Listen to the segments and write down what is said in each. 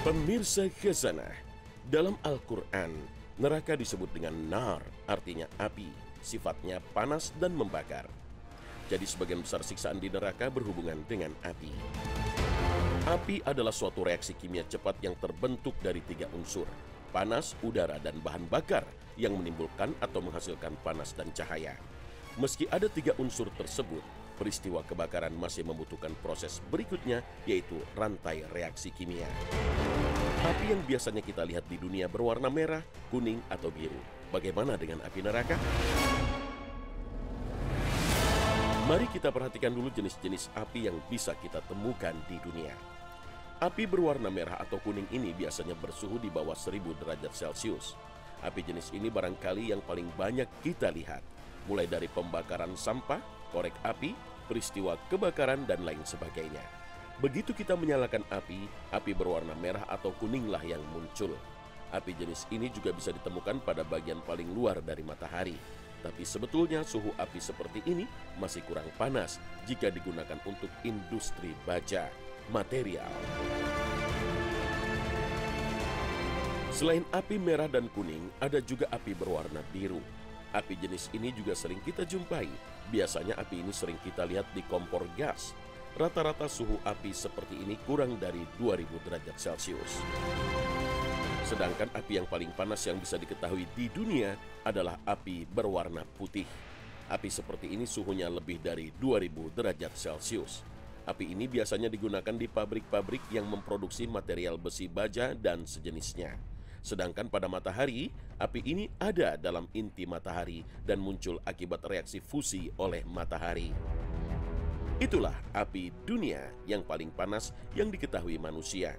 Pemirsa khazanah, dalam Al-Quran, neraka disebut dengan nar, artinya api, sifatnya panas dan membakar. Jadi sebagian besar siksaan di neraka berhubungan dengan api. Api adalah suatu reaksi kimia cepat yang terbentuk dari 3 unsur, panas, udara, dan bahan bakar yang menimbulkan atau menghasilkan panas dan cahaya. Meski ada 3 unsur tersebut, peristiwa kebakaran masih membutuhkan proses berikutnya, yaitu rantai reaksi kimia. Api yang biasanya kita lihat di dunia berwarna merah, kuning, atau biru. Bagaimana dengan api neraka? Mari kita perhatikan dulu jenis-jenis api yang bisa kita temukan di dunia. Api berwarna merah atau kuning ini biasanya bersuhu di bawah 1000 derajat Celcius. Api jenis ini barangkali yang paling banyak kita lihat, mulai dari pembakaran sampah, korek api, peristiwa kebakaran, dan lain sebagainya. Begitu kita menyalakan api berwarna merah atau kuninglah yang muncul. Api jenis ini juga bisa ditemukan pada bagian paling luar dari matahari. Tapi sebetulnya suhu api seperti ini masih kurang panas jika digunakan untuk industri baja, material. Selain api merah dan kuning, ada juga api berwarna biru. Api jenis ini juga sering kita jumpai. Biasanya api ini sering kita lihat di kompor gas. Rata-rata suhu api seperti ini kurang dari 2000 derajat Celcius. Sedangkan api yang paling panas yang bisa diketahui di dunia adalah api berwarna putih. Api seperti ini suhunya lebih dari 2000 derajat Celcius. Api ini biasanya digunakan di pabrik-pabrik yang memproduksi material besi baja dan sejenisnya. Sedangkan pada matahari, api ini ada dalam inti matahari dan muncul akibat reaksi fusi oleh matahari. Itulah api dunia yang paling panas yang diketahui manusia.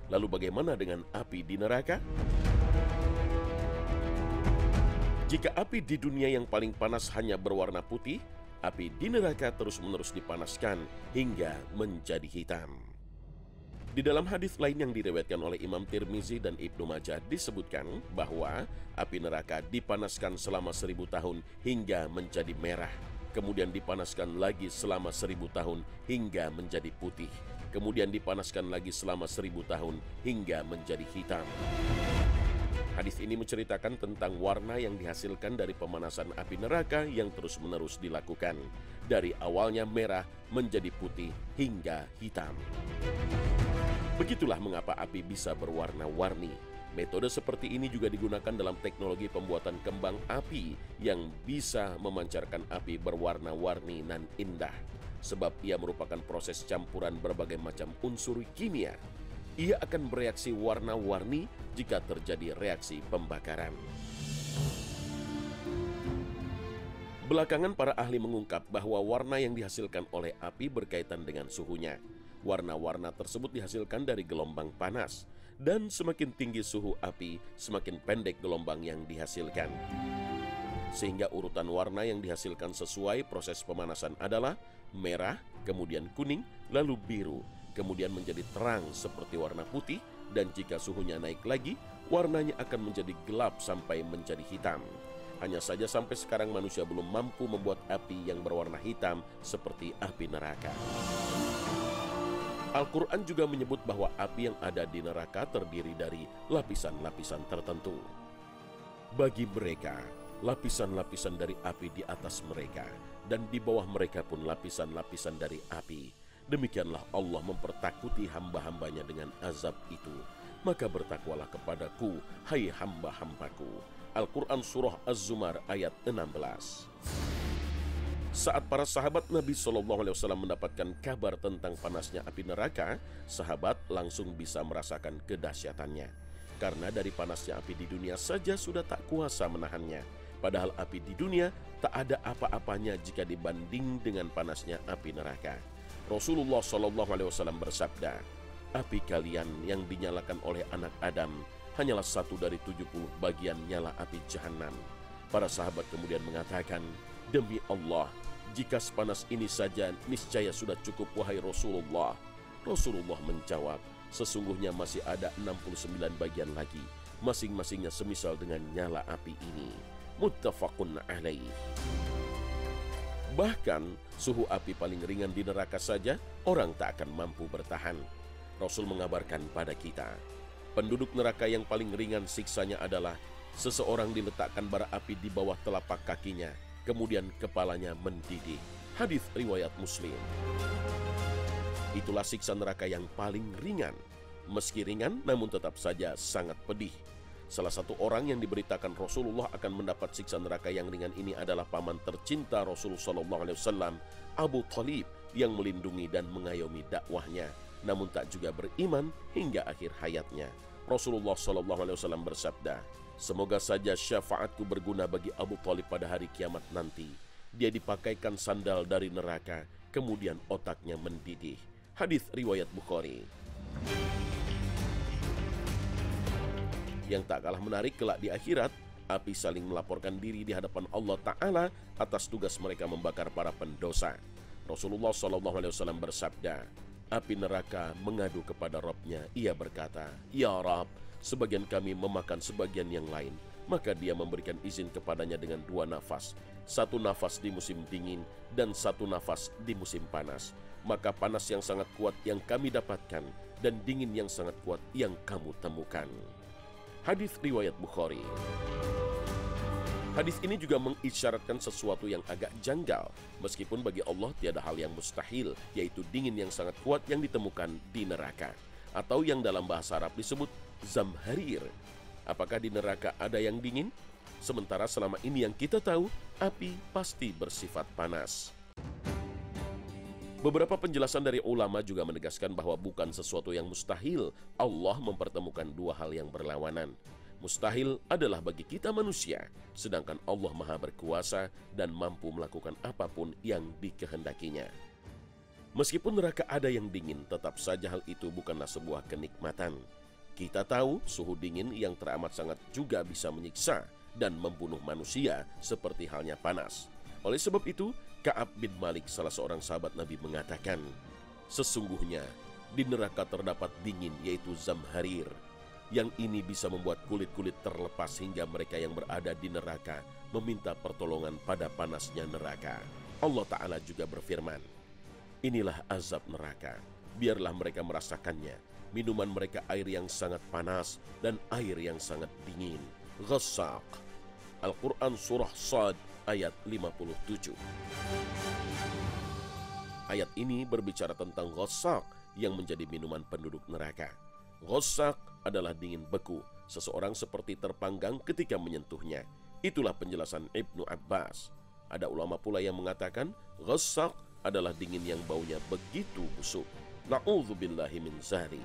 Lalu bagaimana dengan api di neraka? Jika api di dunia yang paling panas hanya berwarna putih, api di neraka terus-menerus dipanaskan hingga menjadi hitam. Di dalam hadis lain yang diriwayatkan oleh Imam Tirmizi dan Ibnu Majah disebutkan bahwa api neraka dipanaskan selama 1000 tahun hingga menjadi merah. Kemudian dipanaskan lagi selama 1000 tahun hingga menjadi putih. Kemudian dipanaskan lagi selama 1000 tahun hingga menjadi hitam. Hadis ini menceritakan tentang warna yang dihasilkan dari pemanasan api neraka yang terus-menerus dilakukan. Dari awalnya merah menjadi putih hingga hitam. Begitulah mengapa api bisa berwarna-warni. Metode seperti ini juga digunakan dalam teknologi pembuatan kembang api yang bisa memancarkan api berwarna-warni dan indah. Sebab ia merupakan proses campuran berbagai macam unsur kimia. Ia akan bereaksi warna-warni jika terjadi reaksi pembakaran. Belakangan para ahli mengungkap bahwa warna yang dihasilkan oleh api berkaitan dengan suhunya. Warna-warna tersebut dihasilkan dari gelombang panas, dan semakin tinggi suhu api, semakin pendek gelombang yang dihasilkan. Sehingga urutan warna yang dihasilkan sesuai proses pemanasan adalah merah, kemudian kuning, lalu biru, kemudian menjadi terang seperti warna putih, dan jika suhunya naik lagi, warnanya akan menjadi gelap sampai menjadi hitam. Hanya saja sampai sekarang manusia belum mampu membuat api yang berwarna hitam seperti api neraka. Al-Quran juga menyebut bahwa api yang ada di neraka terdiri dari lapisan-lapisan tertentu. Bagi mereka, lapisan-lapisan dari api di atas mereka, dan di bawah mereka pun lapisan-lapisan dari api. Demikianlah Allah mempertakuti hamba-hambanya dengan azab itu. Maka bertakwalah kepadaku, hai hamba-hambaku. Al-Quran Surah Az-Zumar ayat 16. Saat para sahabat Nabi SAW mendapatkan kabar tentang panasnya api neraka, sahabat langsung bisa merasakan kedahsyatannya. Karena dari panasnya api di dunia saja sudah tak kuasa menahannya. Padahal api di dunia tak ada apa-apanya jika dibanding dengan panasnya api neraka. Rasulullah SAW bersabda, api kalian yang dinyalakan oleh anak Adam hanyalah 1 dari 70 bagian nyala api jahanam. Para sahabat kemudian mengatakan, demi Allah, jika sepanas ini saja niscaya sudah cukup wahai Rasulullah. Rasulullah menjawab, sesungguhnya masih ada 69 bagian lagi, masing-masingnya semisal dengan nyala api ini. Muttafaqun alaih. Bahkan suhu api paling ringan di neraka saja orang tak akan mampu bertahan. Rasul mengabarkan pada kita, penduduk neraka yang paling ringan siksanya adalah seseorang diletakkan bara api di bawah telapak kakinya, kemudian kepalanya mendidih. Hadis riwayat Muslim. Itulah siksa neraka yang paling ringan. Meski ringan, namun tetap saja sangat pedih. Salah satu orang yang diberitakan Rasulullah akan mendapat siksa neraka yang ringan ini adalah paman tercinta Rasulullah SAW, Abu Thalib, yang melindungi dan mengayomi dakwahnya, namun tak juga beriman hingga akhir hayatnya. Rasulullah SAW bersabda, "Semoga saja syafaatku berguna bagi Abu Thalib pada hari kiamat nanti. Dia dipakaikan sandal dari neraka, kemudian otaknya mendidih." Hadis riwayat Bukhari. Yang tak kalah menarik kelak di akhirat, api saling melaporkan diri di hadapan Allah Ta'ala atas tugas mereka membakar para pendosa. Rasulullah SAW bersabda, api neraka mengadu kepada Rabb-nya. Ia berkata, "Ya Rabb, sebagian kami memakan sebagian yang lain." Maka dia memberikan izin kepadanya dengan 2 nafas. 1 nafas di musim dingin dan 1 nafas di musim panas. Maka panas yang sangat kuat yang kami dapatkan dan dingin yang sangat kuat yang kamu temukan. Hadis riwayat Bukhari. Hadis ini juga mengisyaratkan sesuatu yang agak janggal, meskipun bagi Allah tiada hal yang mustahil, yaitu dingin yang sangat kuat yang ditemukan di neraka, atau yang dalam bahasa Arab disebut zamharir. Apakah di neraka ada yang dingin? Sementara selama ini yang kita tahu, api pasti bersifat panas. Beberapa penjelasan dari ulama juga menegaskan bahwa bukan sesuatu yang mustahil Allah mempertemukan 2 hal yang berlawanan. Mustahil adalah bagi kita manusia, sedangkan Allah Maha Berkuasa dan mampu melakukan apapun yang dikehendakinya. Meskipun neraka ada yang dingin, tetap saja hal itu bukanlah sebuah kenikmatan. Kita tahu suhu dingin yang teramat sangat juga bisa menyiksa dan membunuh manusia seperti halnya panas. Oleh sebab itu, Ka'ab bin Malik, salah seorang sahabat Nabi, mengatakan, "Sesungguhnya di neraka terdapat dingin, yaitu zamharir. Yang ini bisa membuat kulit-kulit terlepas hingga mereka yang berada di neraka meminta pertolongan pada panasnya neraka." Allah Ta'ala juga berfirman, "Inilah azab neraka, biarlah mereka merasakannya. Minuman mereka air yang sangat panas dan air yang sangat dingin." Ghassaq. Al-Quran Surah Shad ayat 57. Ayat ini berbicara tentang ghassaq yang menjadi minuman penduduk neraka. Ghassaq adalah dingin beku, seseorang seperti terpanggang ketika menyentuhnya. Itulah penjelasan Ibnu Abbas. Ada ulama pula yang mengatakan ghassaq adalah dingin yang baunya begitu busuk. Na'udzubillahi min zalik.